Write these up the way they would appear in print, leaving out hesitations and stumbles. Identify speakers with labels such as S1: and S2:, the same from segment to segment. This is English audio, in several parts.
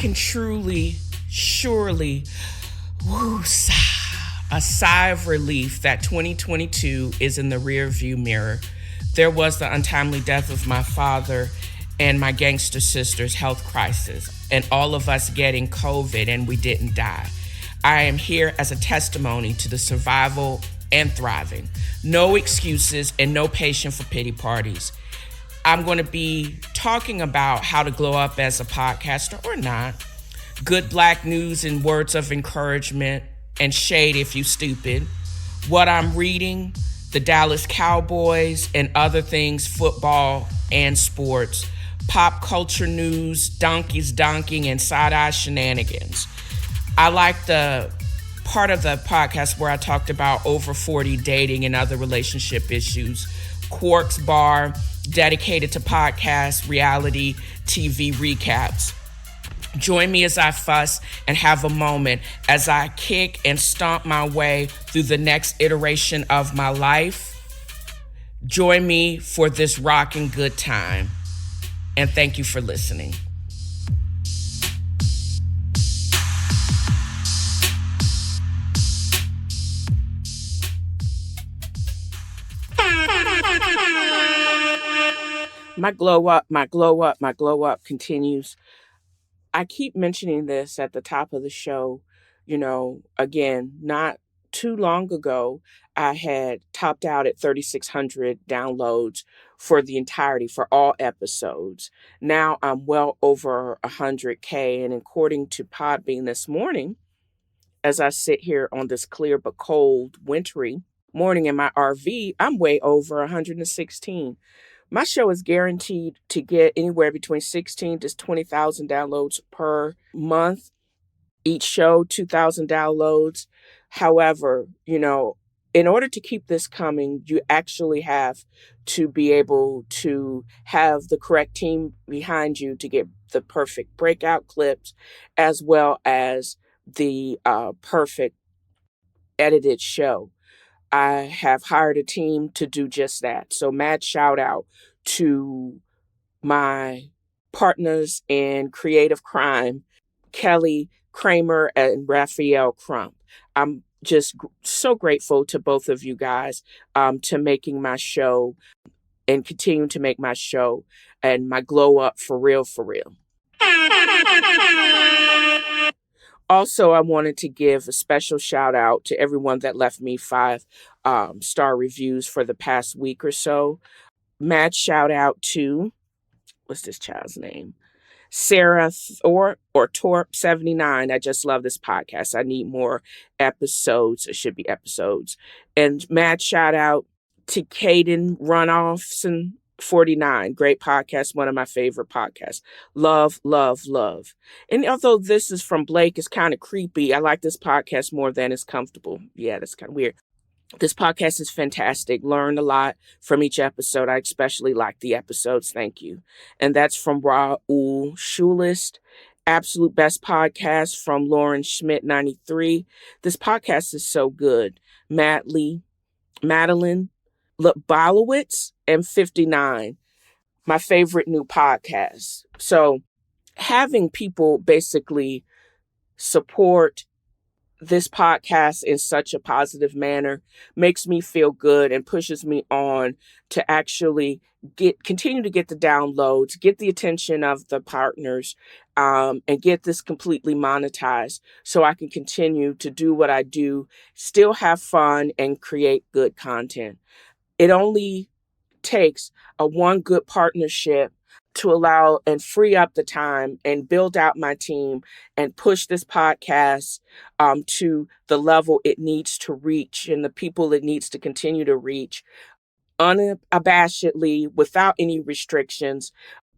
S1: can truly, surely, a sigh of relief that 2022 is in the rearview mirror. There was the untimely death of my father and my gangster sister's health crisis, and all of us getting COVID and we didn't die. I am here as a testimony to the survival and thriving. No excuses and no patience for pity parties. I'm going to be talking about how to glow up as a podcaster or not, good Black news and words of encouragement, and shade if you stupid, what I'm reading, the Dallas Cowboys and other things, football and sports, pop culture news, donkeys donking, and side-eye shenanigans. I like the part of the podcast where I talked about over 40 dating and other relationship issues, Quark's bar, dedicated to podcast, reality, TV recaps. Join me as I fuss and have a moment as I kick and stomp my way through the next iteration of my life. Join me for this rocking good time. And thank you for listening. My glow up continues. I keep mentioning this at the top of the show. Again, not too long ago, I had topped out at 3,600 downloads for the entirety, for all episodes. Now I'm well over 100K. And according to Podbean this morning, as I sit here on this clear but cold, wintry morning in my RV, I'm way over 116. My show is guaranteed to get anywhere between 16 to 20,000 downloads per month. Each show, 2,000 downloads. However, in order to keep this coming, you actually have to be able to have the correct team behind you to get the perfect breakout clips, as well as the perfect edited show. I have hired a team to do just that. So mad shout out to my partners in creative crime, Kelly Kramer and Raphael Crump. I'm just so grateful to both of you guys to making my show and continuing to make my show and my glow up for real, for real. Also, I wanted to give a special shout out to everyone that left me 5-star reviews for the past week or so. Mad shout out to, what's this child's name? Sarah or Torp 79. I just love this podcast. I need more episodes. It should be episodes. And mad shout out to Caden Runoffson 49. Great podcast. One of my favorite podcasts. Love, love, love. And although this is from Blake, it's kind of creepy. I like this podcast more than it's comfortable. Yeah, that's kind of weird. This podcast is fantastic. Learned a lot from each episode. I especially like the episodes. Thank you. And that's from Raul Schulist. Absolute best podcast from Lauren Schmidt 93. This podcast is so good. Madeline Bolowitz and 59. My favorite new podcast. So having people basically support this podcast in such a positive manner makes me feel good and pushes me on to actually continue to get the downloads, get the attention of the partners, and get this completely monetized so I can continue to do what I do, still have fun, and create good content. It only takes one good partnership to allow and free up the time and build out my team and push this podcast to the level it needs to reach and the people it needs to continue to reach unabashedly, without any restrictions,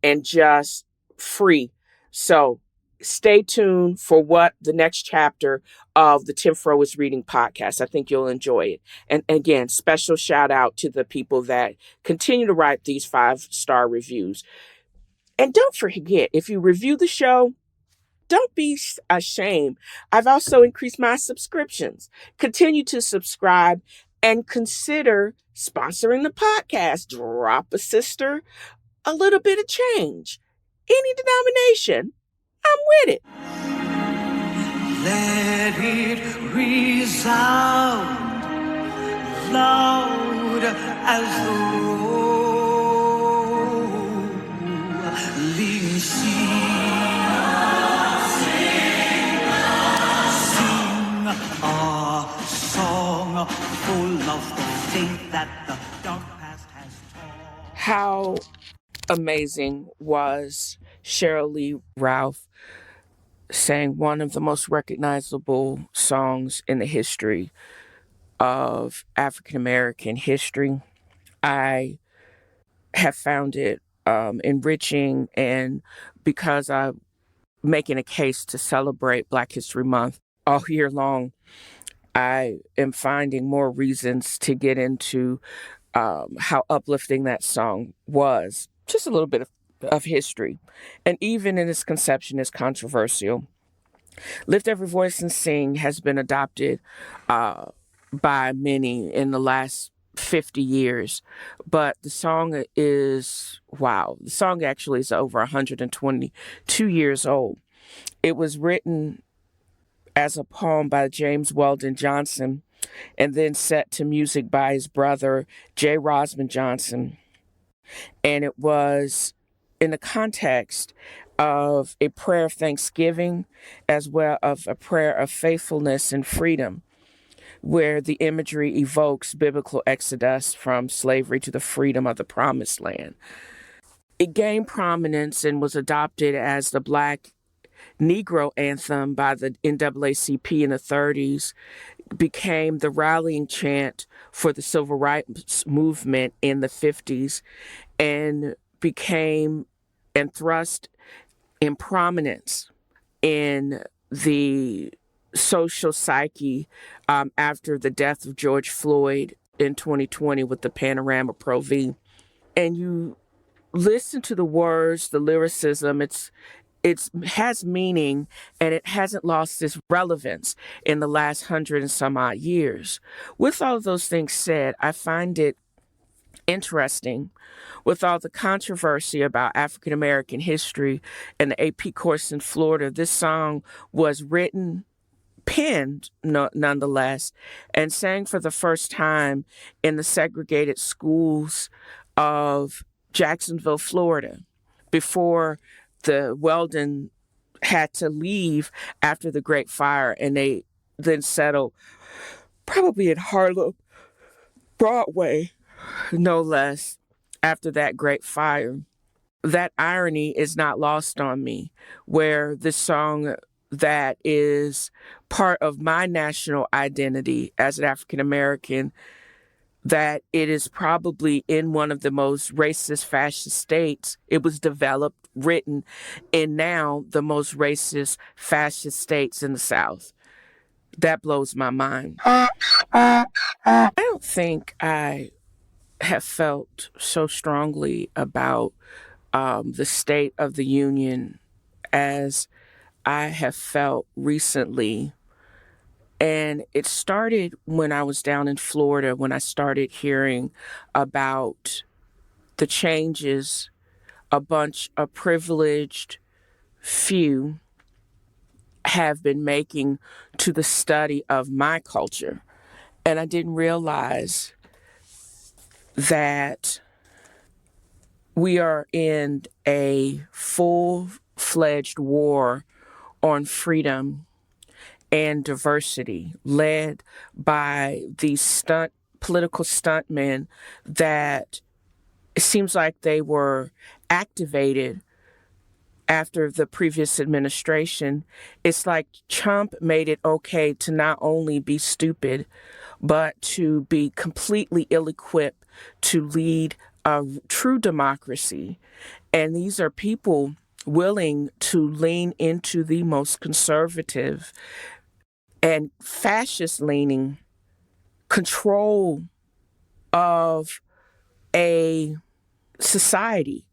S1: and just free. So stay tuned for what the next chapter of the TNFro is reading podcast. I think you'll enjoy it. And again, special shout out to the people that continue to write these 5-star reviews. And don't forget, if you review the show, don't be ashamed. I've also increased my subscriptions. Continue to subscribe and consider sponsoring the podcast. Drop a sister a little bit of change. Any denomination. I'm with it.
S2: Let it resound loud as the rolling sea. Sing a song full of the faith that the dark past has taught.
S1: How amazing was Sheryl Lee Ralph sang one of the most recognizable songs in the history of African American history. I have found it enriching, and because I'm making a case to celebrate Black History Month all year long, I am finding more reasons to get into how uplifting that song was. Just a little bit of history. And even in its conception is controversial. Lift Every Voice and Sing has been adopted by many in the last 50 years. But the song is, wow, the song actually is over 122 years old. It was written as a poem by James Weldon Johnson and then set to music by his brother, J. Rosman Johnson. And it was in the context of a prayer of thanksgiving as well as a prayer of faithfulness and freedom, where the imagery evokes biblical exodus from slavery to the freedom of the promised land. It gained prominence and was adopted as the Black Negro anthem by the NAACP in the 30s, became the rallying chant for the civil rights movement in the 50s, and became and thrust in prominence in the social psyche after the death of George Floyd in 2020 with the Panorama Pro V. And you listen to the words, the lyricism, it has meaning, and it hasn't lost its relevance in the last 100 and some odd years. With all of those things said, I find it interesting with all the controversy about African American history and the AP course in Florida. This song was penned nonetheless, and sang for the first time in the segregated schools of Jacksonville, Florida, before the Weldon had to leave after the Great Fire, and they then settled probably in Harlem, Broadway, no less, after that Great Fire. That irony is not lost on me, where this song that is part of my national identity as an African American, that it is probably in one of the most racist, fascist states. It was developed, written in now the most racist, fascist states in the South. That blows my mind. I don't think I have felt so strongly about the state of the union as I have felt recently. And it started when I was down in Florida, when I started hearing about the changes a bunch of privileged few have been making to the study of my culture. And I didn't realize that we are in a full-fledged war on freedom and diversity, led by these political stuntmen that it seems like they were activated after the previous administration. It's like Trump made it okay to not only be stupid, but to be completely ill-equipped to lead a true democracy. And these are people willing to lean into the most conservative and fascist-leaning control of a society.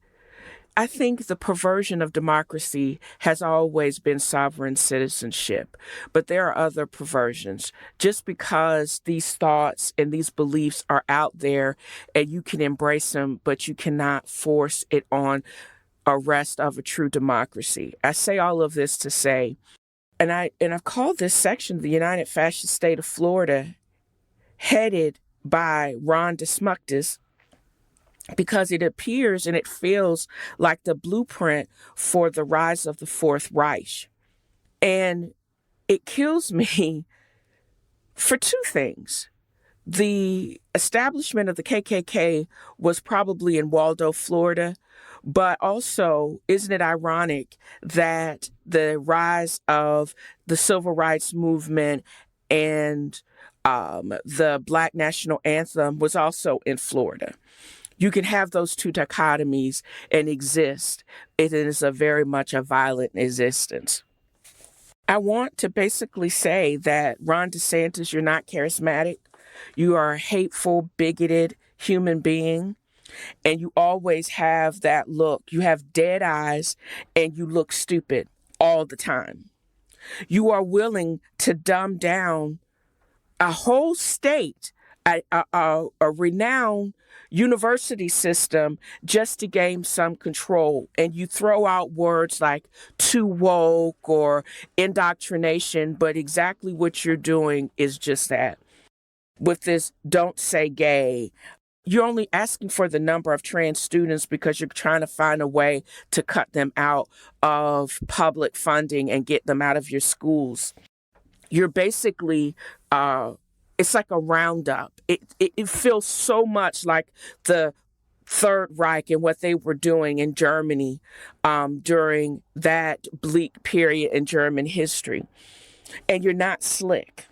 S1: I think the perversion of democracy has always been sovereign citizenship, but there are other perversions. Just because these thoughts and these beliefs are out there and you can embrace them, but you cannot force it on arrest of a true democracy. I say all of this to say, and I've called this section the United Fascist State of Florida, headed by Ron De-Schmucktis, because it appears and it feels like the blueprint for the rise of the Fourth Reich. And it kills me for two things. The establishment of the KKK was probably in Waldo, Florida, but also, isn't it ironic that the rise of the civil rights movement and the Black National Anthem was also in Florida? You can have those two dichotomies and exist. It is a very much a violent existence. I want to basically say that Ron DeSantis, you're not charismatic. You are a hateful, bigoted human being. And you always have that look. You have dead eyes and you look stupid all the time. You are willing to dumb down a whole state, a renowned university system, just to gain some control. And you throw out words like too woke or indoctrination, but exactly what you're doing is just that. With this don't say gay, you're only asking for the number of trans students because you're trying to find a way to cut them out of public funding and get them out of your schools. You're basically, it's like a roundup. It feels so much like the Third Reich and what they were doing in Germany during that bleak period in German history. And you're not slick.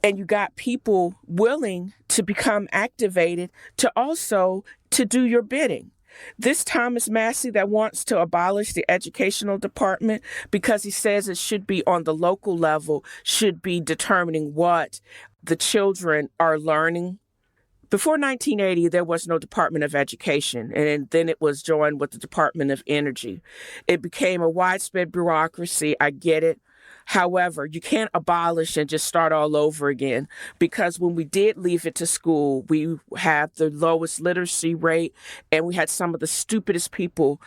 S1: And you got people willing to become activated to also to do your bidding. This Thomas Massey that wants to abolish the educational department because he says it should be on the local level, should be determining what the children are learning. Before 1980, there was no Department of Education, and then it was joined with the Department of Energy. It became a widespread bureaucracy. I get it. However, you can't abolish and just start all over again, because when we did leave it to school, we had the lowest literacy rate and we had some of the stupidest people,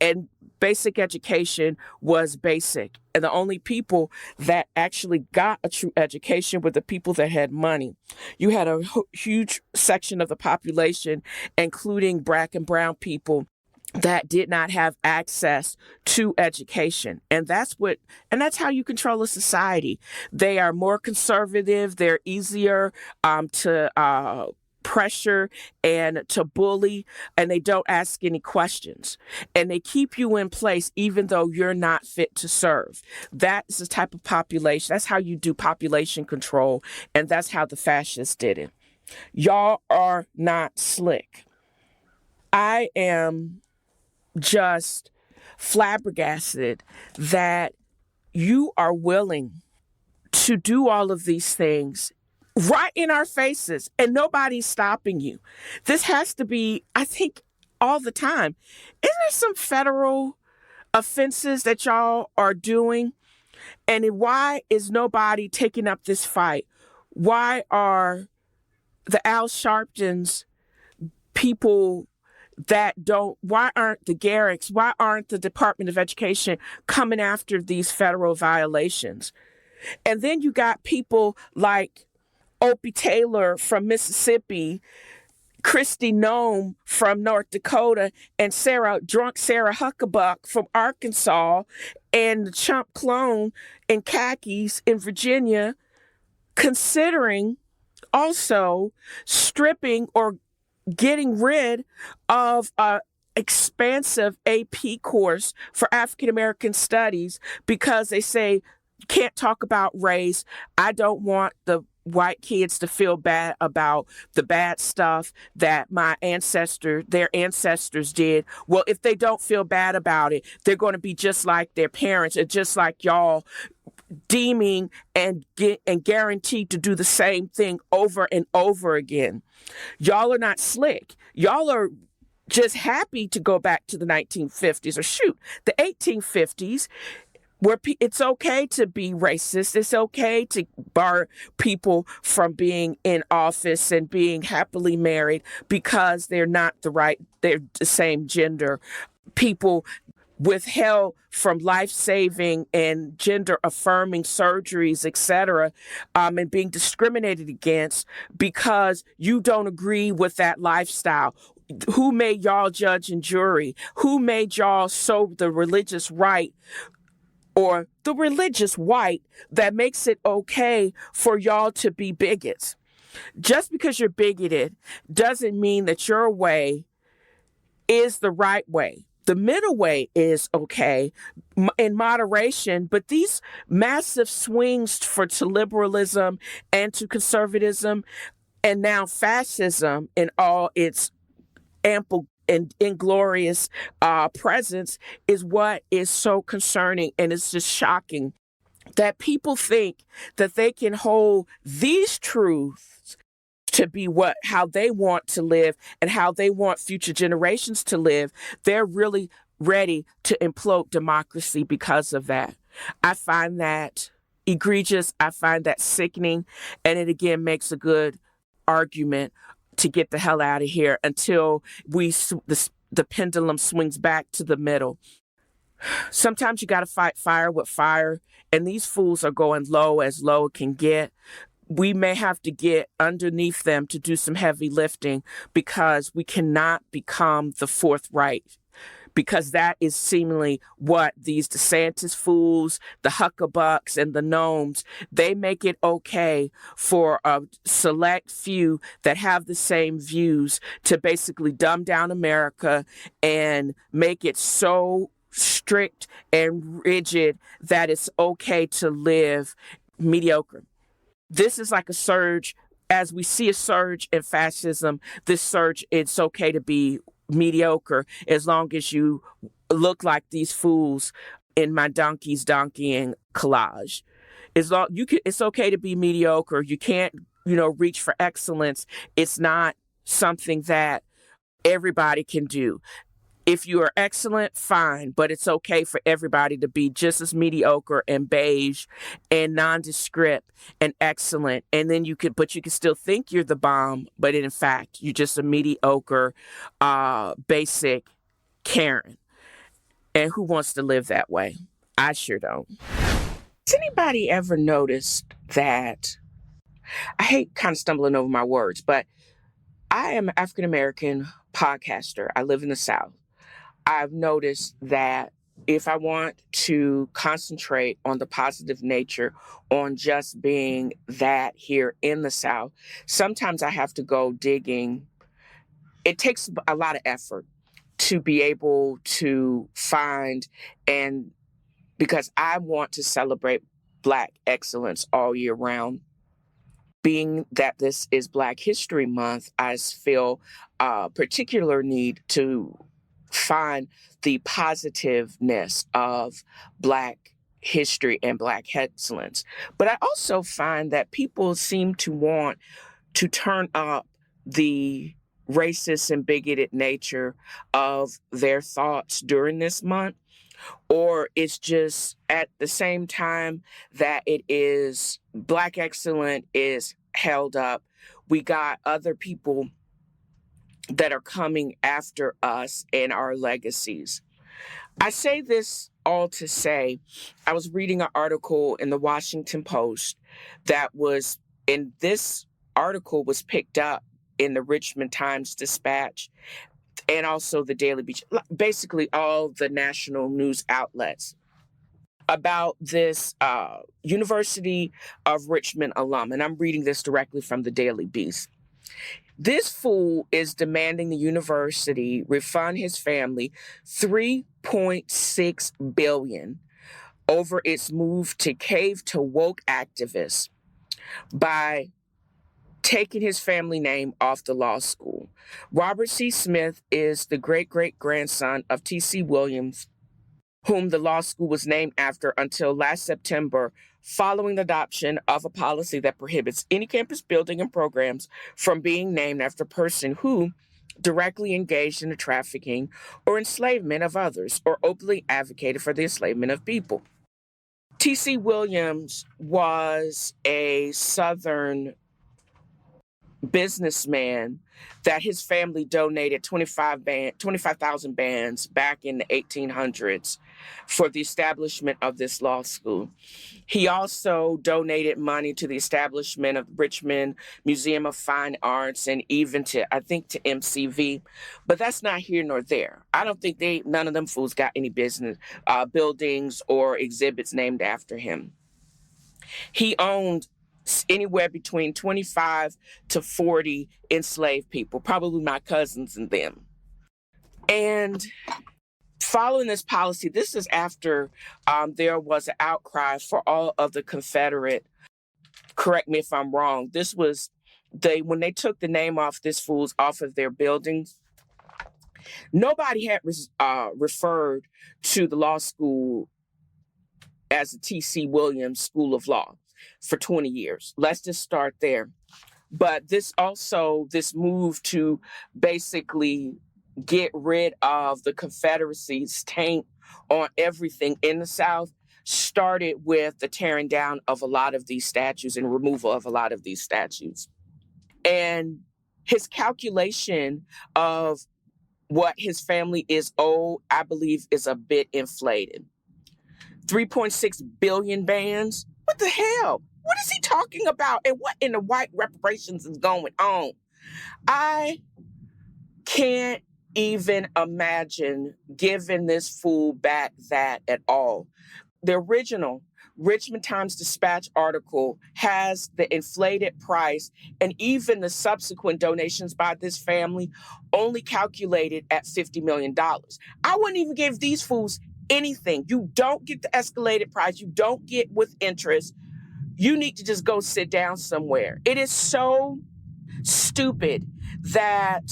S1: and basic education was basic. And the only people that actually got a true education were the people that had money. You had a huge section of the population, including Black and brown people, that did not have access to education. And that's how you control a society. They are more conservative. They're easier to pressure and to bully, and they don't ask any questions. And they keep you in place even though you're not fit to serve. That's the type of population. That's how you do population control. And that's how the fascists did it. Y'all are not slick. I am just flabbergasted that you are willing to do all of these things right in our faces and nobody's stopping you. This has to be, I think, all the time. Isn't there some federal offenses that y'all are doing? And why is nobody taking up this fight? Why are the Al Sharptons people why aren't the Garricks, why aren't the Department of Education coming after these federal violations? And then you got people like Opie Taylor from Mississippi, Kristi Noem from North Dakota, and drunk Sarah Huckabee from Arkansas, and the chump clone in khakis in Virginia, considering also stripping or getting rid of an expansive AP course for African American studies because they say, you can't talk about race. I don't want the white kids to feel bad about the bad stuff that their ancestors did. Well, if they don't feel bad about it, they're going to be just like their parents and just like y'all, deeming and guaranteed to do the same thing over and over again. Y'all are not slick. Y'all are just happy to go back to the 1950s or the 1850s, where it's okay to be racist. It's okay to bar people from being in office and being happily married because they're the same gender. people withheld from life-saving and gender-affirming surgeries, etc., and being discriminated against because you don't agree with that lifestyle. Who made y'all judge and jury? Who made y'all sow the religious right or the religious white that makes it okay for y'all to be bigots? Just because you're bigoted doesn't mean that your way is the right way. The middle way is okay in moderation, but these massive swings to liberalism and to conservatism and now fascism in all its ample and inglorious presence is what is so concerning, and it's just shocking that people think that they can hold these truths to be how they want to live and how they want future generations to live. They're really ready to implode democracy because of that. I find that egregious. I find that sickening. And it again makes a good argument to get the hell out of here until the pendulum swings back to the middle. Sometimes you got to fight fire with fire, and these fools are going low as low can get. We may have to get underneath them to do some heavy lifting because we cannot become the fourth right, because that is seemingly what these DeSantis fools, the Huckabucks, and the gnomes, they make it okay for a select few that have the same views to basically dumb down America and make it so strict and rigid that it's okay to live mediocre. This is like a surge. As we see a surge in fascism, this surge, it's okay to be mediocre as long as you look like these fools in my donkey's donkeying collage. It's okay to be mediocre. You can't, reach for excellence. It's not something that everybody can do. If you are excellent, fine, but it's okay for everybody to be just as mediocre and beige and nondescript and excellent. And then you can still think you're the bomb, but in fact, you're just a mediocre, basic Karen. And who wants to live that way? I sure don't. Has anybody ever noticed that? I hate kind of stumbling over my words, but I am an African-American podcaster. I live in the South. I've noticed that if I want to concentrate on the positive nature, on just being that here in the South, sometimes I have to go digging. It takes a lot of effort to be able to find, and because I want to celebrate Black excellence all year round. Being that this is Black History Month, I feel a particular need to find the positiveness of Black history and Black excellence. But I also find that people seem to want to turn up the racist and bigoted nature of their thoughts during this month, or it's just at the same time that it is Black excellence is held up, we got other people that are coming after us and our legacies. I say this all to say, I was reading an article in the Washington Post and this article was picked up in the Richmond Times-Dispatch and also the Daily Beach, basically all the national news outlets, about this University of Richmond alum. And I'm reading this directly from the Daily Beast. This fool is demanding the university refund his family $3.6 billion over its move to cave to woke activists by taking his family name off the law school. Robert C. Smith is the great-great-grandson of T.C. Williams, whom the law school was named after until last September, following the adoption of a policy that prohibits any campus building and programs from being named after a person who directly engaged in the trafficking or enslavement of others or openly advocated for the enslavement of people. T.C. Williams was a Southern businessman that his family donated 25,000 bands back in the 1800s for the establishment of this law school. He also donated money to the establishment of Richmond Museum of Fine Arts and even to, I think, to MCV. But that's not here nor there. I don't think none of them fools got any business, buildings or exhibits named after him. He owned anywhere between 25 to 40 enslaved people, probably my cousins and them. And following this policy, this is after there was an outcry for all of the Confederate, correct me if I'm wrong, this was when they took the name off this fools off of their buildings, nobody had referred to the law school as the T.C. Williams School of Law for 20 years. Let's just start there. But this move to basically get rid of the Confederacy's taint on everything in the South started with the tearing down of a lot of these statues and removal of a lot of these statues. And his calculation of what his family is owed, I believe, is a bit inflated. 3.6 billion bands? What the hell? What is he talking about? And what in the white reparations is going on? I can't even imagine giving this fool back that at all. The original Richmond Times-Dispatch article has the inflated price and even the subsequent donations by this family only calculated at $50 million. I wouldn't even give these fools anything. You don't get the escalated price. You don't get with interest. You need to just go sit down somewhere. It is so stupid that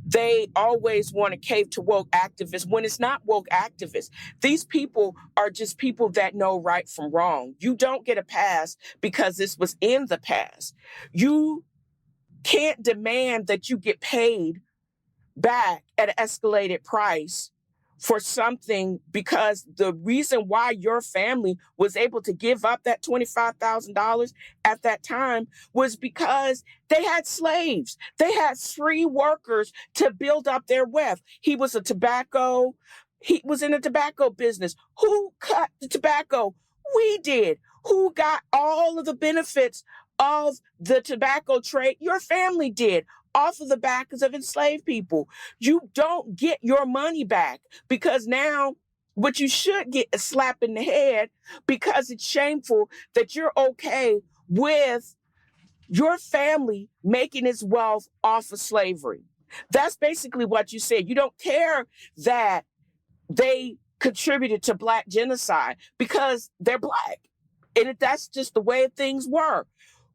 S1: they always want to cave to woke activists when it's not woke activists. These people are just people that know right from wrong. You don't get a pass because this was in the past. You can't demand that you get paid back at an escalated price for something because the reason why your family was able to give up that $25,000 at that time was because they had slaves. They had free workers to build up their wealth. He was in the tobacco business. Who cut the tobacco? We did. Who got all of the benefits of the tobacco trade? Your family did. Off of the backs of enslaved people. You don't get your money back because now what you should get a slap in the head because it's shameful that you're okay with your family making its wealth off of slavery. That's basically what you said. You don't care that they contributed to Black genocide because they're Black. And that's just the way things were.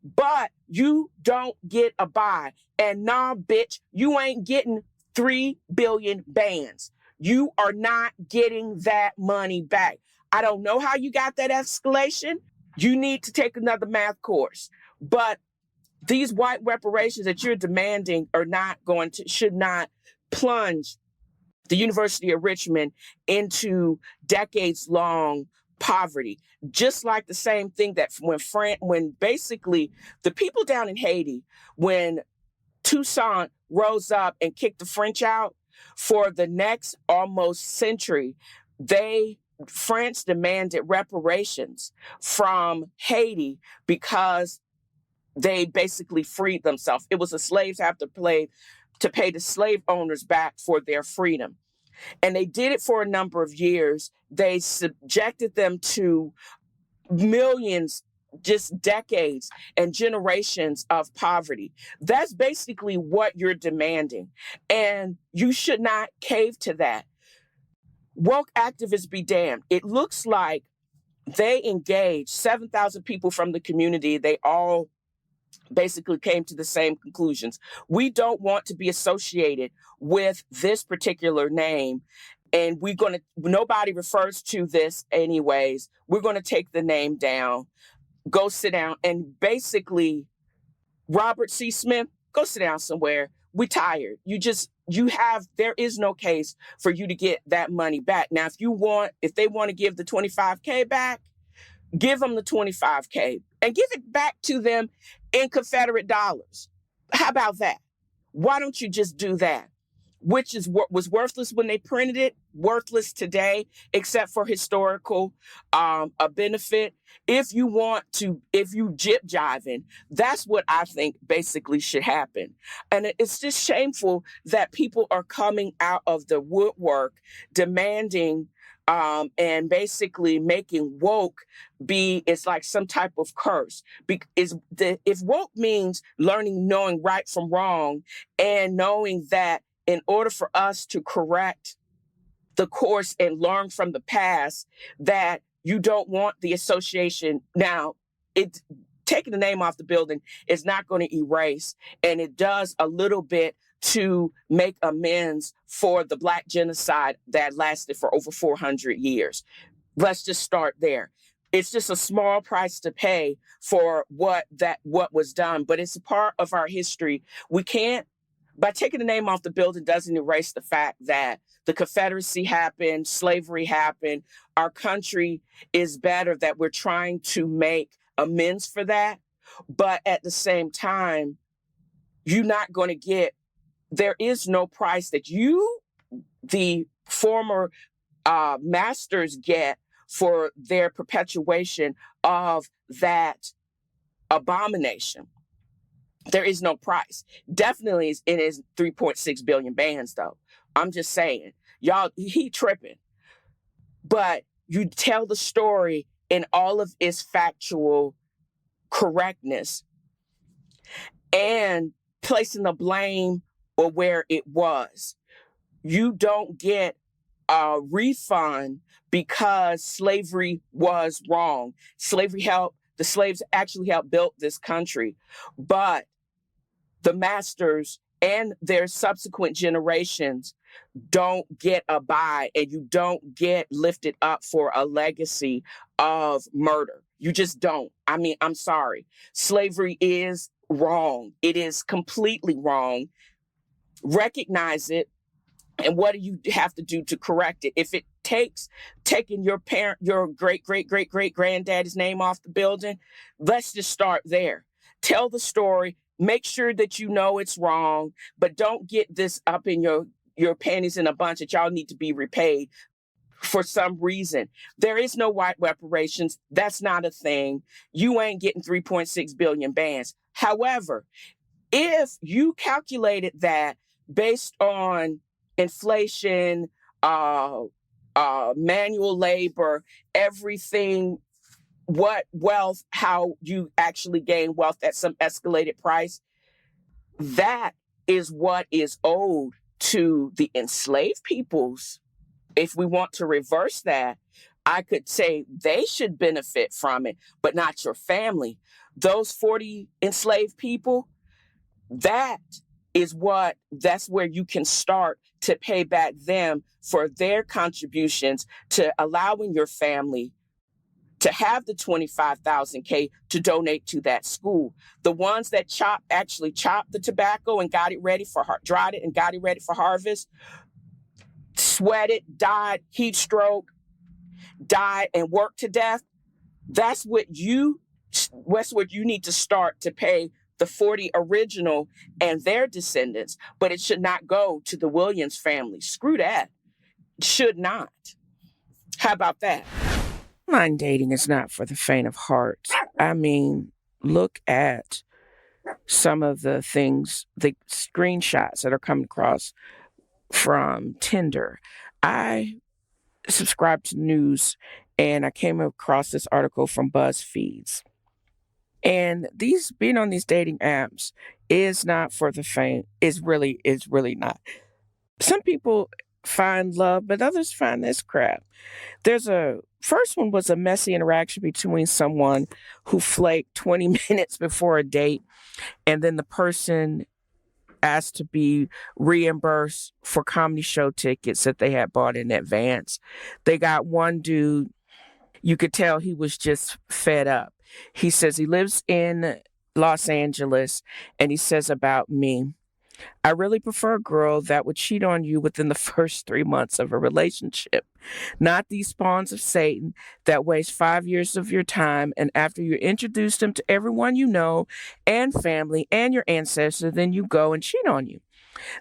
S1: But you don't get a buy. And nah, bitch, you ain't getting 3 billion bands. You are not getting that money back. I don't know how you got that escalation. You need to take another math course. But these white reparations that you're demanding should not plunge the University of Richmond into decades-long poverty. Just like the same thing that when basically the people down in Haiti, when Toussaint rose up and kicked the French out for the next almost century, France demanded reparations from Haiti because they basically freed themselves. It was the slaves have to pay the slave owners back for their freedom. And they did it for a number of years. They subjected them to millions, just decades and generations of poverty. That's basically what you're demanding. And you should not cave to that. Woke activists be damned. It looks like they engaged 7,000 people from the community. They all basically came to the same conclusions. We don't want to be associated with this particular name. And nobody refers to this anyways. We're going to take the name down, go sit down. And basically, Robert C. Smith, go sit down somewhere. We tired. There is no case for you to get that money back. Now, if they want to give the $25K back, give them the $25K and give it back to them in Confederate dollars. How about that? Why don't you just do that? Which is what was worthless when they printed it, worthless today, except for historical a benefit. If you want to, if you jib jiving, that's what I think basically should happen. And it's just shameful that people are coming out of the woodwork demanding and basically making woke be it's like some type of curse. If woke means learning, knowing right from wrong, and knowing that in order for us to correct the course and learn from the past, that you don't want the association. Now, it taking the name off the building is not going to erase, and it does a little bit to make amends for the Black genocide that lasted for over 400 years. Let's just start there. It's just a small price to pay for what was done, but it's a part of our history. We can't, by taking the name off the building doesn't erase the fact that the Confederacy happened, slavery happened. Our country is better, that we're trying to make amends for that. But at the same time, you're not going to get, there is no price that you, the former masters, get for their perpetuation of that abomination. There is no price. Definitely it is 3.6 billion bands, though. I'm just saying, y'all, he tripping. But you tell the story in all of its factual correctness and placing the blame or where it was. You don't get a refund because slavery was wrong. The slaves actually helped build this country, but the masters and their subsequent generations don't get a buy, and you don't get lifted up for a legacy of murder. You just don't. I mean, I'm sorry. Slavery is wrong. It is completely wrong. Recognize it. And what do you have to do to correct it? If it takes taking your great, great, great, great granddaddy's name off the building, let's just start there. Tell the story. Make sure that you know it's wrong, but don't get this up in your panties in a bunch that y'all need to be repaid for some reason. There is no white reparations. That's not a thing. You ain't getting 3.6 billion bands. However, if you calculated that based on inflation, manual labor, everything, what wealth, how you actually gain wealth at some escalated price, that is what is owed to the enslaved peoples. If we want to reverse that, I could say they should benefit from it, but not your family. Those 40 enslaved people, that's where you can start to pay back them for their contributions to allowing your family to have the 25,000 to donate to that school. The ones that actually chopped the tobacco and got it ready for dried it and got it ready for harvest, sweated, died, heat stroke, died, and worked to death. That's what you need to start to pay the 40 original and their descendants, but it should not go to the Williams family. Screw that. Should not. How about that? Online dating is not for the faint of heart. I mean, look at some of the things, the screenshots that are coming across from Tinder. I subscribe to news and I came across this article from BuzzFeed. And being on these dating apps is not for the faint. Is really not. Some people find love, but others find this crap. First one was a messy interaction between someone who flaked 20 minutes before a date, and then the person asked to be reimbursed for comedy show tickets that they had bought in advance. They got one dude, you could tell he was just fed up. He says he lives in Los Angeles, and he says about me, I really prefer a girl that would cheat on you within the first 3 months of a relationship, not these spawns of Satan that waste 5 years of your time. And after you introduce them to everyone you know and family and your ancestors, then you go and cheat on you.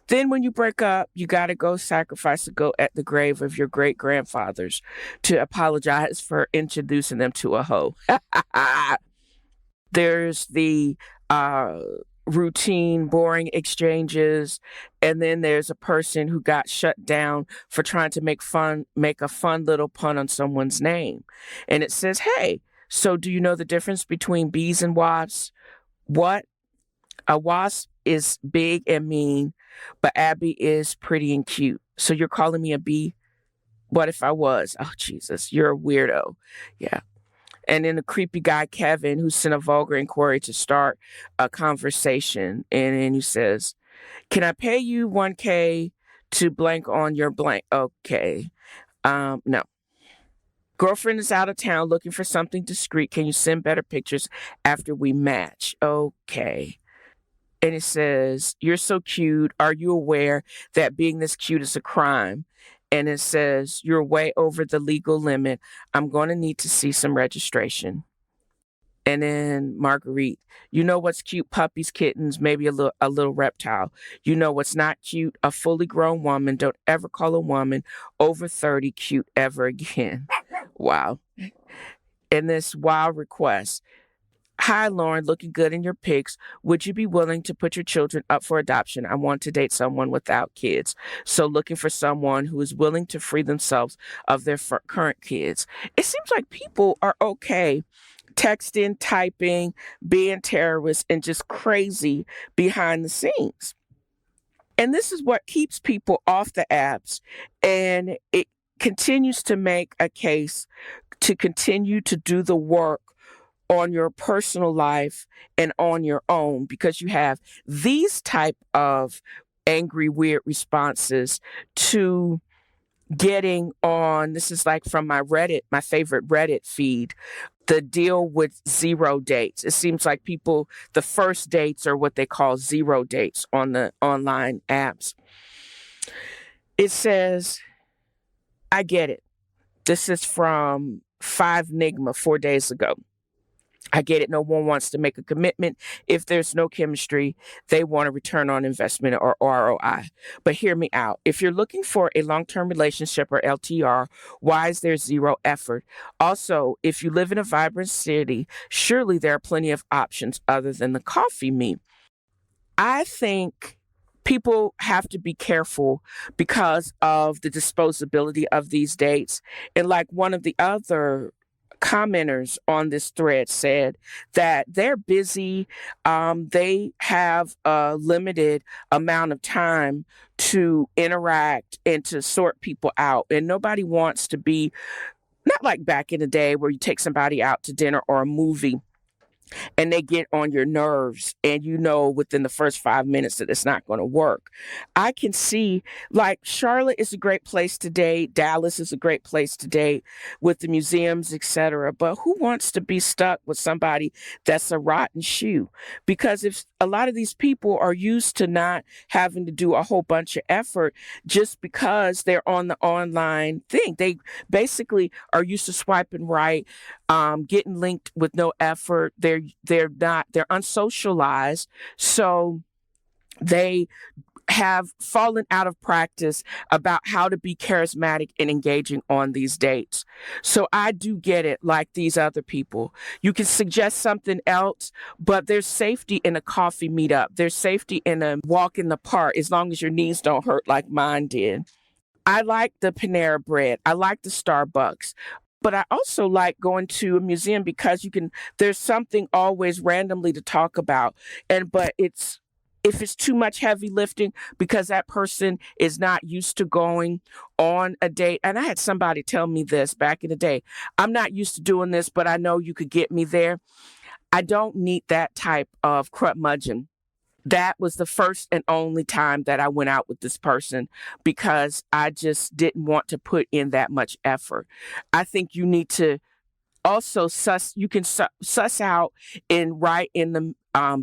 S1: Then when you break up, you got to go sacrifice a goat at the grave of your great grandfathers to apologize for introducing them to a hoe. There's the routine, boring exchanges, and then there's a person who got shut down for trying to make a fun little pun on someone's name. And it says, "Hey, so do you know the difference between bees and wasps?" What? A wasp is big and mean, but Abby is pretty and cute. So you're calling me a bee? What if I was? Oh, Jesus, you're a weirdo. Yeah. And then the creepy guy, Kevin, who sent a vulgar inquiry to start a conversation. And then he says, "Can I pay you 1K to blank on your blank?" Okay. No. "Girlfriend is out of town looking for something discreet. Can you send better pictures after we match?" Okay. And it says, "You're so cute. Are you aware that being this cute is a crime?" And it says, "You're way over the legal limit. I'm going to need to see some registration." And then Marguerite, "You know what's cute? Puppies, kittens, maybe a little reptile. You know what's not cute? A fully grown woman. Don't ever call a woman over 30 cute ever again." Wow. And this wild request: "Hi, Lauren, looking good in your pics. Would you be willing to put your children up for adoption? I want to date someone without kids. So looking for someone who is willing to free themselves of their current kids." It seems like people are okay texting, typing, being terrorists, and just crazy behind the scenes. And this is what keeps people off the apps. And it continues to make a case to continue to do the work on your personal life and on your own, because you have these type of angry, weird responses to getting on. This is like from my favorite Reddit feed, the deal with zero dates. It seems like people, the first dates are what they call zero dates on the online apps. It says, "I get it." This is from 5nigma 4 days ago. "I get it. No one wants to make a commitment. If there's no chemistry, they want a return on investment or ROI. But hear me out. If you're looking for a long-term relationship or LTR, why is there zero effort? Also, if you live in a vibrant city, surely there are plenty of options other than the coffee meet." I think people have to be careful because of the disposability of these dates. And like one of the other commenters on this thread said, that they're busy. They have a limited amount of time to interact and to sort people out. And nobody wants to be, not like back in the day where you take somebody out to dinner or a movie and they get on your nerves and you know within the first 5 minutes that it's not going to work. I can see, like, Charlotte is a great place to date, Dallas is a great place to date with the museums, etc. But who wants to be stuck with somebody that's a rotten shoe? Because if a lot of these people are used to not having to do a whole bunch of effort just because they're on the online thing, they basically are used to swiping right, getting linked with no effort. They're unsocialized, so they have fallen out of practice about how to be charismatic and engaging on these dates. So I do get it, like these other people. You can suggest something else, but there's safety in a coffee meetup. There's safety in a walk in the park, as long as your knees don't hurt like mine did. I like the Panera Bread. I like the Starbucks. But I also like going to a museum because there's something always randomly to talk about. But if it's too much heavy lifting because that person is not used to going on a date. And I had somebody tell me this back in the day: "I'm not used to doing this, but I know you could get me there." I don't need that type of curmudgeon. That was the first and only time that I went out with this person because I just didn't want to put in that much effort. I think you need to Also, you can suss out right in the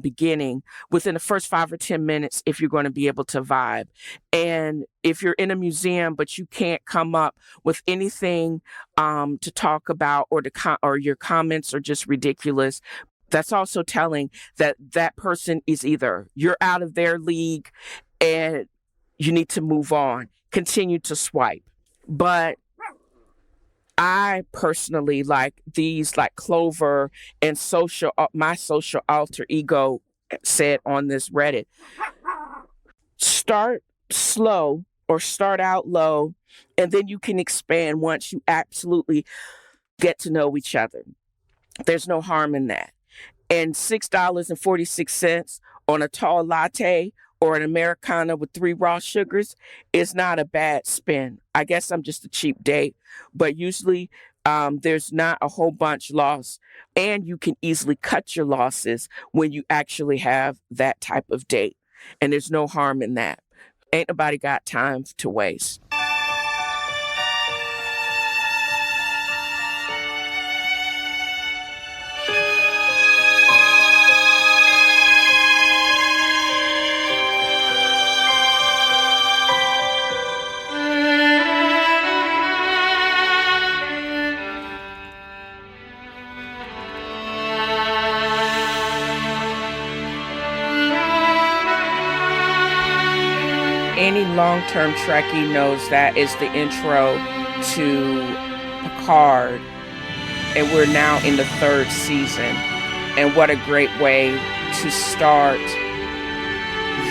S1: beginning, within the first 5 or 10 minutes, if you're going to be able to vibe. And if you're in a museum but you can't come up with anything to talk about, or your comments are just ridiculous, that's also telling that that person is either you're out of their league and you need to move on, continue to swipe. But I personally like these, like Clover and my social alter ego said on this Reddit. Start slow or start out low, and then you can expand once you absolutely get to know each other. There's no harm in that. And $6.46 on a tall latte or an Americano with 3 raw sugars is not a bad spend. I guess I'm just a cheap date, but usually there's not a whole bunch lost. And you can easily cut your losses when you actually have that type of date. And there's no harm in that. Ain't nobody got time to waste. Any long-term Trekkie knows that is the intro to Picard, and we're now in the 3rd season. And what a great way to start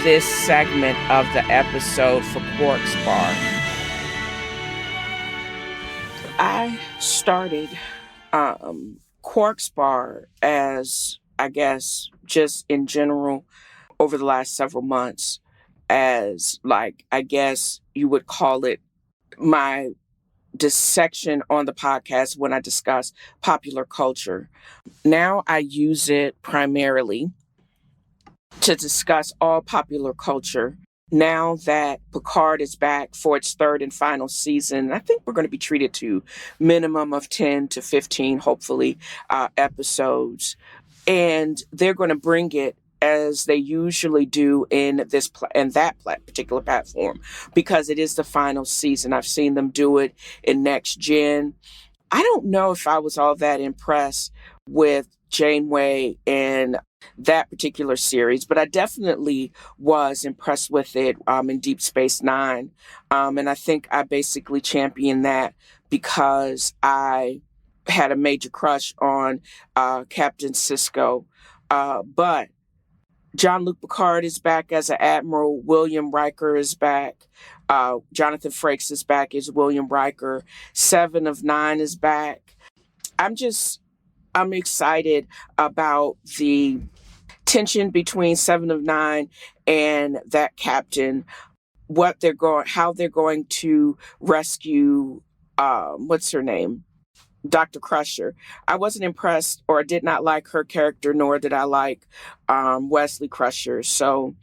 S1: this segment of the episode for Quark's Bar. I started Quark's Bar as, I guess, just in general over the last several months, as, like, I guess you would call it my dissection on the podcast when I discuss popular culture. Now I use it primarily to discuss all popular culture. Now that Picard is back for its 3rd and final season, I think we're going to be treated to minimum of 10 to 15, hopefully, episodes. And they're going to bring it as they usually do in that particular platform, because it is the final season. I've seen them do it in Next Gen. I don't know if I was all that impressed with Janeway in that particular series, but I definitely was impressed with it in Deep Space Nine. And I think I basically championed that because I had a major crush on Captain Sisko. But Jean-Luc Picard is back as an admiral. William Riker is back. Jonathan Frakes is back as William Riker. 7 of 9 is back. I'm excited about the tension between 7 of 9 and that captain. How they're going to rescue, what's her name? Dr. Crusher. I wasn't impressed, or did not like her character, nor did I like Wesley Crusher. So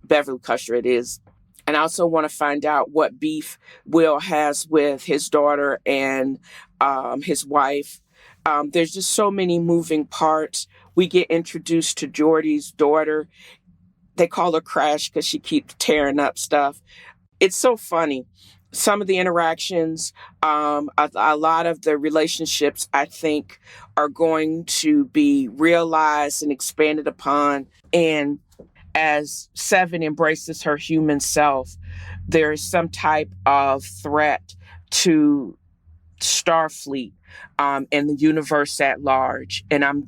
S1: Beverly Crusher it is. And I also want to find out what beef Will has with his daughter and his wife. There's just so many moving parts. We get introduced to Geordi's daughter. They call her Crash because she keeps tearing up stuff. It's so funny. Some of the interactions, a lot of the relationships, I think, are going to be realized and expanded upon. And as Seven embraces her human self, there is some type of threat to Starfleet and the universe at large. And I'm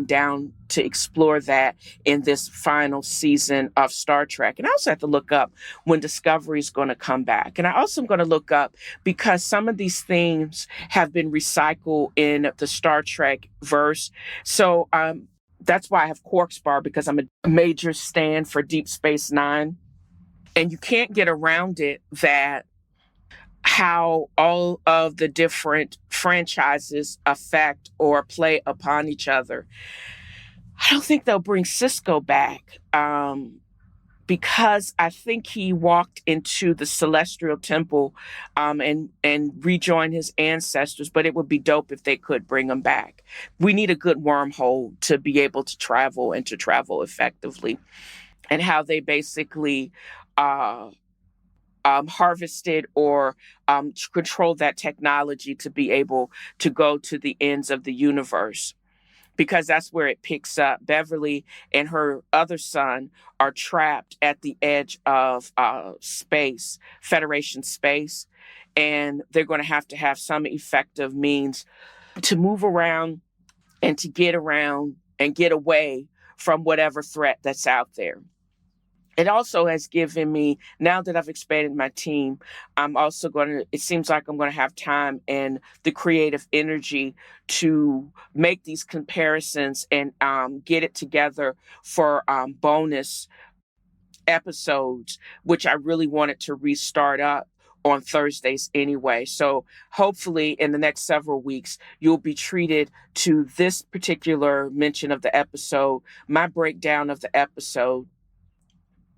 S1: down to explore that in this final season of Star Trek. And I also have to look up when Discovery is going to come back. And I also am going to look up, because some of these themes have been recycled in the Star Trek verse. So that's why I have Quark's Bar, because I'm a major stand for Deep Space Nine. And you can't get around it that how all of the different franchises affect or play upon each other. I don't think they'll bring Sisko back. because I think he walked into the celestial temple and rejoined his ancestors, but it would be dope if they could bring him back. We need a good wormhole to be able to travel and to travel effectively, and how they basically harvested or controlled that technology to be able to go to the ends of the universe, because that's where it picks up. Beverly and her other son are trapped at the edge of space, Federation space, and they're going to have some effective means to move around and to get around and get away from whatever threat that's out there. It also has given me, now that I've expanded my team, it seems like I'm going to have time and the creative energy to make these comparisons and get it together for bonus episodes, which I really wanted to restart up on Thursdays anyway. So hopefully in the next several weeks, you'll be treated to this particular mention of the episode, my breakdown of the episode,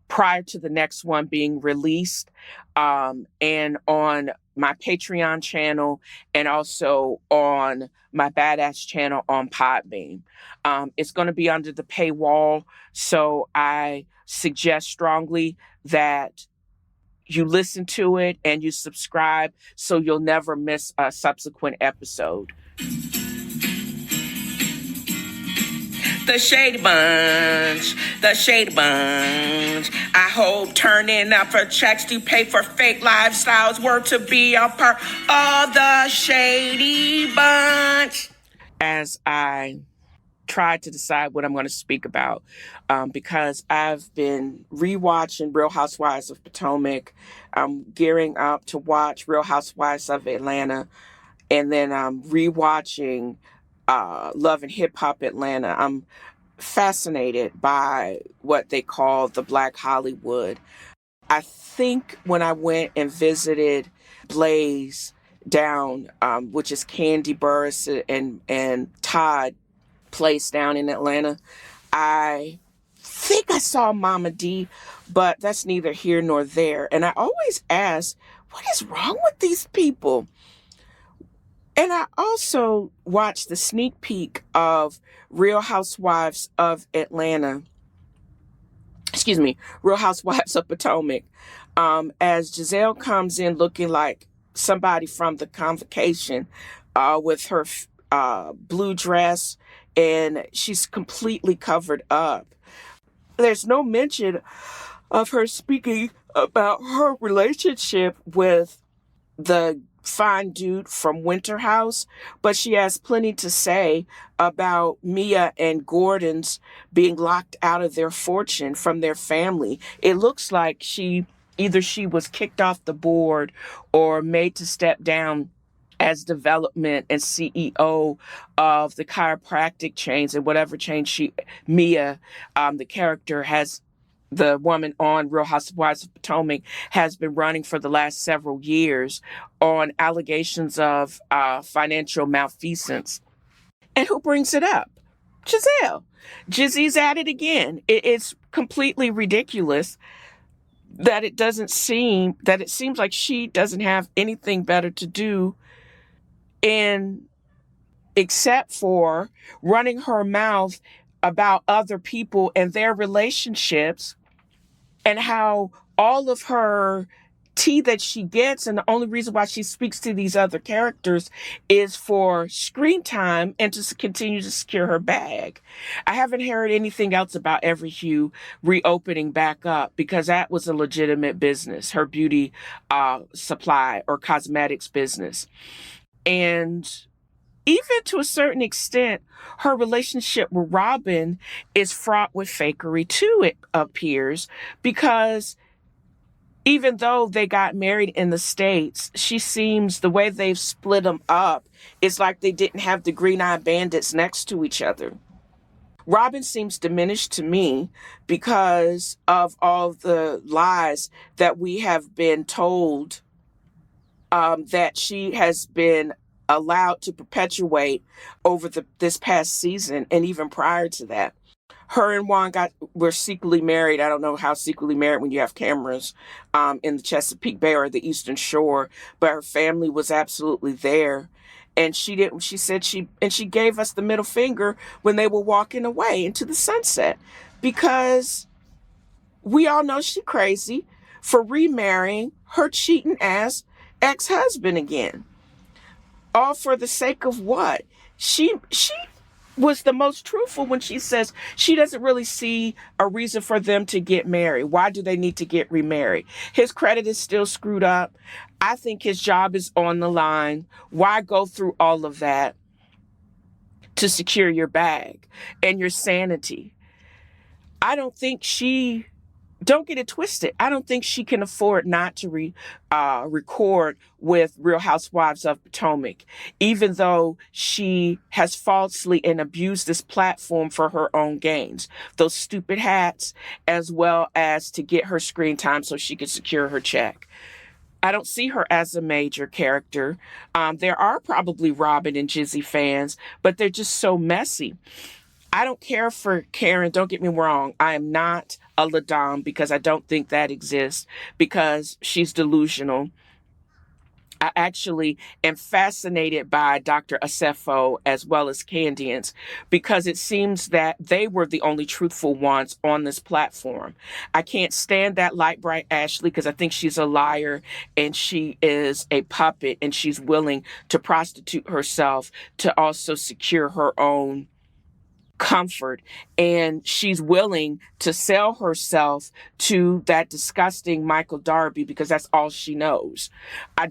S1: prior to the next one being released, and on my Patreon channel, and also on my Badass channel on Podbean. It's going to be under the paywall, so I suggest strongly that you listen to it and you subscribe so you'll never miss a subsequent episode. The Shady Bunch, the Shady Bunch. I hope turning up for checks to pay for fake lifestyles were to be a part of the Shady Bunch. As I tried to decide what I'm going to speak about, because I've been rewatching Real Housewives of Potomac. I'm gearing up to watch Real Housewives of Atlanta, and then I'm rewatching Love and Hip Hop Atlanta. I'm fascinated by what they call the Black Hollywood. I think when I went and visited Blaze down, which is Candy Burris and Todd place down in Atlanta, I think I saw Mama D, but that's neither here nor there. And I always ask, what is wrong with these people? And I also watched the sneak peek of Real Housewives of Atlanta. Excuse me, Real Housewives of Potomac. As Giselle comes in looking like somebody from the convocation, with her blue dress, and she's completely covered up. There's no mention of her speaking about her relationship with the fine dude from Winter House, but she has plenty to say about Mia and Gordon's being locked out of their fortune from their family. It looks like she was kicked off the board or made to step down as development and CEO of the chiropractic chains, and whatever chain Mia, the character, has, the woman on Real Housewives of Potomac, has been running for the last several years on allegations of financial malfeasance. And who brings it up? Giselle. Jizzy's at it again. It's completely ridiculous that it seems like she doesn't have anything better to do except for running her mouth about other people and their relationships, and how all of her tea that she gets, and the only reason why she speaks to these other characters, is for screen time and to continue to secure her bag. I haven't heard anything else about Every Hue reopening back up, because that was a legitimate business, her beauty supply or cosmetics business. And even to a certain extent, her relationship with Robin is fraught with fakery too, it appears, because even though they got married in the States, she seems, the way they've split them up, it's like they didn't have the Green-Eyed Bandits next to each other. Robin seems diminished to me because of all the lies that we have been told, that she has been allowed to perpetuate over this past season and even prior to that. Her and Juan were secretly married. I don't know how secretly married when you have cameras in the Chesapeake Bay or the Eastern Shore, but her family was absolutely there. And she didn't. She said she gave us the middle finger when they were walking away into the sunset, because we all know she crazy for remarrying her cheating ass ex-husband again. All for the sake of what? She was the most truthful when she says she doesn't really see a reason for them to get married. Why do they need to get remarried? His credit is still screwed up. I think his job is on the line. Why go through all of that to secure your bag and your sanity? I don't think don't get it twisted. I don't think she can afford not to record with Real Housewives of Potomac, even though she has falsely and abused this platform for her own gains. Those stupid hats, as well as to get her screen time so she could secure her check. I don't see her as a major character. There are probably Robin and Jizzy fans, but they're just so messy. I don't care for Karen. Don't get me wrong. I am not a Ladam, because I don't think that exists, because she's delusional. I actually am fascinated by Dr. Asefo as well as Candians, because it seems that they were the only truthful ones on this platform. I can't stand that Light Bright Ashley, because I think she's a liar and she is a puppet, and she's willing to prostitute herself to also secure her own comfort, and she's willing to sell herself to that disgusting Michael Darby because that's all she knows. I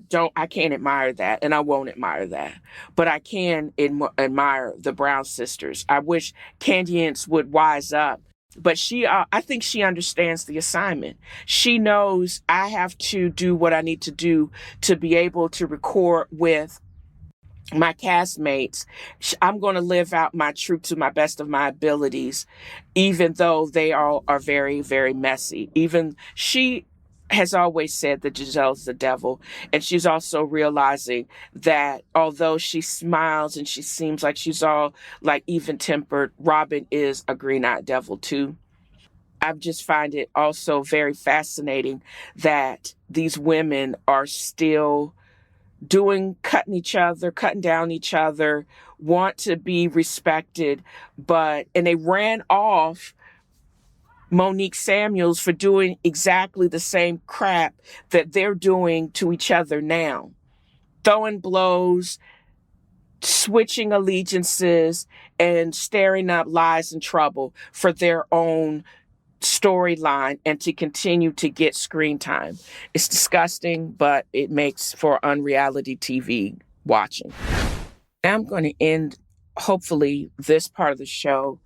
S1: can't admire that, and I won't admire that, but I can admire the Brown sisters. I wish Candiance would wise up, but I think she understands the assignment. She knows I have to do what I need to do to be able to record with my castmates. I'm going to live out my truth to my best of my abilities, even though they all are very, very messy. Even she has always said that Giselle's the devil. And she's also realizing that although she smiles and she seems like she's all like even tempered, Robin is a green-eyed devil too. I just find it also very fascinating that these women are still cutting down each other, want to be respected, and they ran off Monique Samuels for doing exactly the same crap that they're doing to each other now. Throwing blows, switching allegiances, and stirring up lies and trouble for their own storyline and to continue to get screen time. It's disgusting, but it makes for unreality TV watching. I'm going to end, hopefully, this part of the show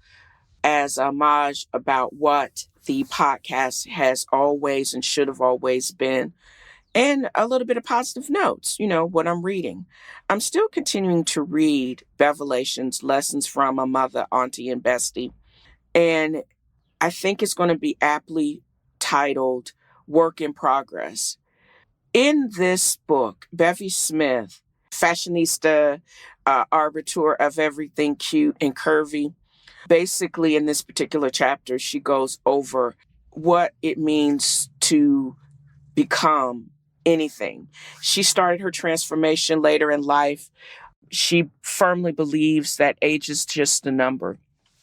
S1: as a homage about what the podcast has always and should have always been, and a little bit of positive notes, what I'm reading. I'm still continuing to read Revelations, Lessons from a Mother, Auntie, and Bestie. And I think it's going to be aptly titled Work in Progress. In this book, Bevy Smith, fashionista, arbiter of everything cute and curvy, basically in this particular chapter, she goes over what it means to become anything. She started her transformation later in life. She firmly believes that age is just a number.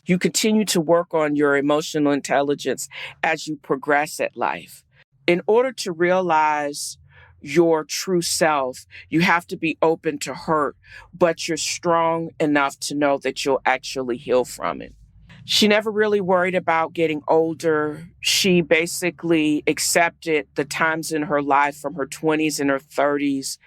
S1: You continue to work on your emotional intelligence as you progress at life. In order to realize your true self, you have to be open to hurt, but you're strong enough to know that you'll actually heal from it. She never really worried about getting older. She basically accepted the times in her life from her 20s and her 30s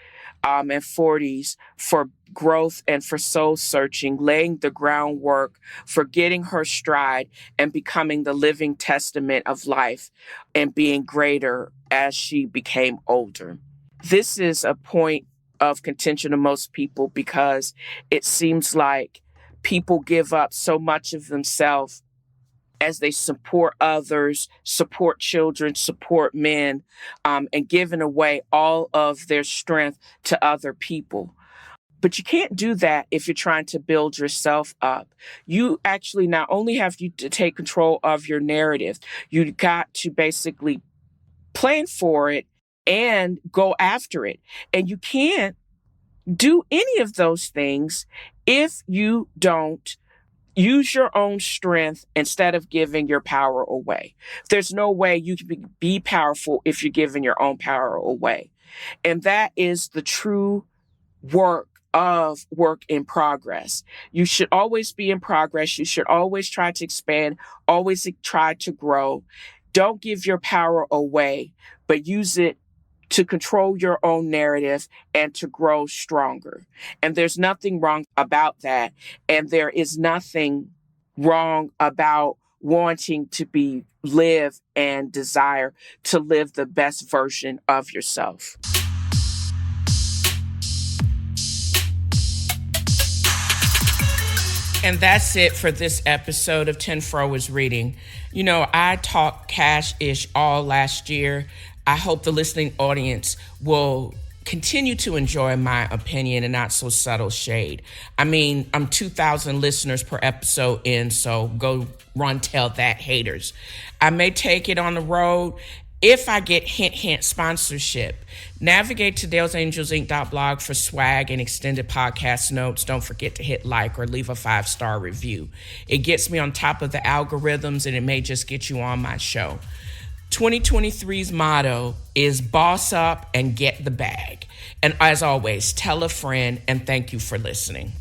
S1: and 40s for growth and for soul searching, laying the groundwork for getting her stride and becoming the living testament of life and being greater as she became older. This is a point of contention to most people because it seems like people give up so much of themselves as they support others, support children, support men, and giving away all of their strength to other people. But you can't do that if you're trying to build yourself up. You actually not only have you to take control of your narrative, you got to basically plan for it and go after it. And you can't do any of those things if you don't use your own strength instead of giving your power away. There's no way you can be powerful if you're giving your own power away. And that is the true work of work in progress. You should always be in progress. You should always try to expand, always try to grow. Don't give your power away, but use it to control your own narrative and to grow stronger. And there's nothing wrong about that. And there is nothing wrong about wanting to live and desire to live the best version of yourself. And that's it for this episode of TNFro is Reading. You know, I talked cash-ish all last year. I hope the listening audience will continue to enjoy my opinion and not so subtle shade. I mean, I'm 2,000 listeners per episode in, so go run tell that, haters. I may take it on the road if I get hint sponsorship. Navigate to dalesangelsinc.blog for swag and extended podcast notes. Don't forget to hit like or leave a 5-star review. It gets me on top of the algorithms, and it may just get you on my show. 2023's motto is boss up and get the bag. And as always, tell a friend, and thank you for listening.